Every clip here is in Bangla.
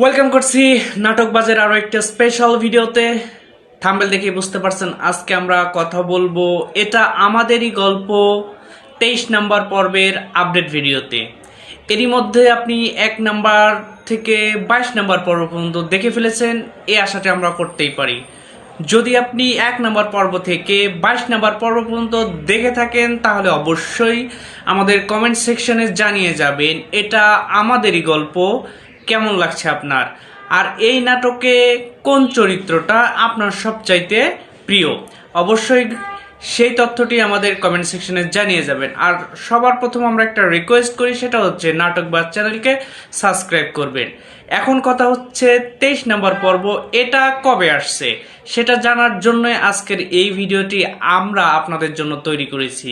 ওয়েলকাম করছি নাটকবাজের আরো একটা স্পেশাল ভিডিওতে। থাম্বনেল দেখে বুঝতে পারছেন আজকে আমরা কথা বলবো এটা আমাদেরই গল্প 23 নাম্বার পর্বের আপডেট ভিডিওতে। এরই মধ্যে আপনি 1 নাম্বার থেকে 22 নাম্বার পর্ব পর্যন্ত দেখে ফেলেছেন, এই আশাটা আমরা করতেই পারি। যদি আপনি 1 নাম্বার পর্ব থেকে 22 নাম্বার পর্ব পর্যন্ত দেখে থাকেন তাহলে অবশ্যই আমাদের কমেন্ট সেকশনে জানিয়ে যাবেন এটা আমাদেরই গল্প কেমন লাগছে আপনার, আর এই নাটকে কোন চরিত্রটা আপনার সবচাইতে প্রিয়। অবশ্যই সেই তথ্যটি আমাদের কমেন্ট সেকশনে জানিয়ে যাবেন। আর সবার প্রথম আমরা একটা রিকোয়েস্ট করি, সেটা হচ্ছে নাটকবাজ চ্যানেলকে সাবস্ক্রাইব করবেন। এখন কথা হচ্ছে 23 নম্বর পর্ব এটা কবে আসছে সেটা জানার জন্য আজকের এই ভিডিওটি আমরা আপনাদের জন্য তৈরি করেছি।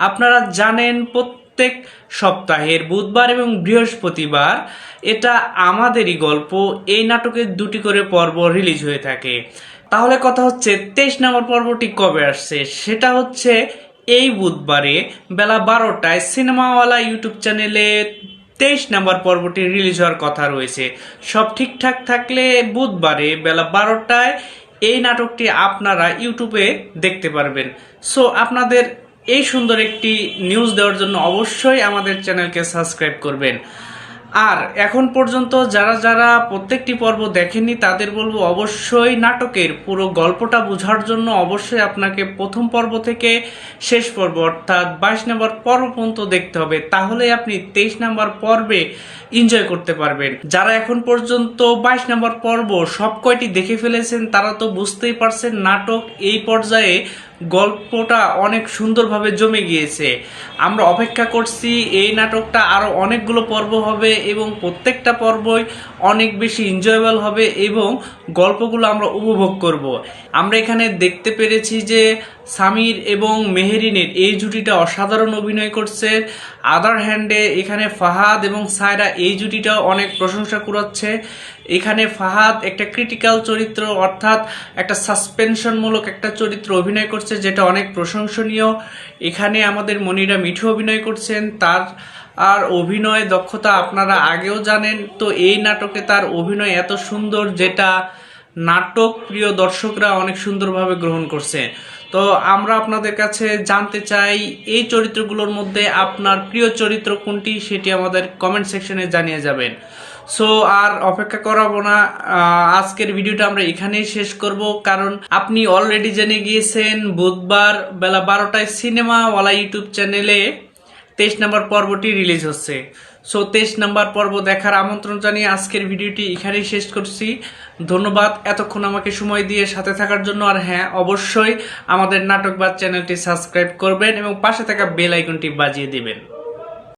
আপনারা জানেন প্রত্যেক সপ্তাহের বুধবার এবং বৃহস্পতিবার এটা আমাদেরই গল্প এই নাটকের 2টি করে পর্ব রিলিজ হয়ে থাকে। তাহলে কথা হচ্ছে 23 নম্বর পর্বটি কবে আসছে, সেটা হচ্ছে এই বুধবারে বেলা 12টায় সিনেমাওয়ালা ইউটিউব চ্যানেলে 23 নম্বর পর্বটি রিলিজ হওয়ার কথা রয়েছে। সব ঠিকঠাক থাকলে বুধবারে বেলা 12টায় এই নাটকটি আপনারা ইউটিউবে দেখতে পারবেন। সো আপনাদের এই সুন্দর একটি নিউজ দেওয়ার জন্য অবশ্যই আমাদের চ্যানেলকে সাবস্ক্রাইব করবেন। আর এখন পর্যন্ত যারা যারা প্রত্যেকটি পর্ব দেখেননি তাদের বলবো অবশ্যই নাটকের পুরো গল্পটা বোঝার জন্য অবশ্যই আপনাকে প্রথম পর্ব থেকে শেষ পর্ব অর্থাৎ 22 নম্বর পর্ব পর্যন্ত দেখতে হবে, তাহলে আপনি 23 নম্বর পর্বে এনজয় করতে পারবেন। যারা এখন পর্যন্ত 22 নম্বর পর্ব সব কয়টি দেখে ফেলেছেন তারা তো বুঝতেই পারছেন নাটক এই পর্যায়ে গল্পটা অনেক সুন্দরভাবে জমে গিয়েছে। আমরা অপেক্ষা করছি এই নাটকটা আরও অনেকগুলো পর্ব হবে এবং প্রত্যেকটা পর্বই অনেক বেশি এনজয়েবল হবে এবং গল্পগুলো আমরা উপভোগ করব। আমরা এখানে দেখতে পেরেছি যে সামির এবং মেহেরিনের এই জুটিটা অসাধারণ অভিনয় করছে। আদার হ্যান্ডে এখানে ফাহাদ এবং সায়রা এই জুটিটাও অনেক প্রশংসা কুড়াচ্ছে। এখানে ফাহাদ একটা ক্রিটিক্যাল চরিত্র অর্থাৎ একটা সাসপেনশনমূলক একটা চরিত্র অভিনয় করছে, যেটা অনেক প্রশংসনীয়। এখানে আমাদের মনিরা মিঠু অভিনয় করছেন, তার আর অভিনয় দক্ষতা আপনারা আগেও জানেন। তো এই নাটকে তার অভিনয় এত সুন্দর যেটা নাটক প্রিয় দর্শকরা অনেক সুন্দরভাবে গ্রহণ করছে। তো আমরা আপনাদের কাছে জানতে চাই এই চরিত্রগুলোর মধ্যে আপনার প্রিয় চরিত্র কোনটি, সেটি আমাদের কমেন্ট সেকশনে জানিয়ে যাবেন। সো আর অপেক্ষা করাবো না, আজকের ভিডিওটা আমরা এখানেই শেষ করব, কারণ আপনি অলরেডি জেনে গিয়েছেন বুধবার বেলা 12টায় সিনেমাওয়ালা ইউটিউব চ্যানেলে 23 নম্বর পর্বটি রিলিজ হচ্ছে। সো 23 নম্বর পর্ব দেখার আমন্ত্রণ জানিয়ে আজকের ভিডিওটি এখানেই শেষ করছি। ধন্যবাদ এতক্ষণ আমাকে সময় দিয়ে সাথে থাকার জন্য। আর হ্যাঁ, অবশ্যই আমাদের নাটকবাজ চ্যানেলটি সাবস্ক্রাইব করবেন এবং পাশে থাকা বেল আইকনটি বাজিয়ে দিবেন।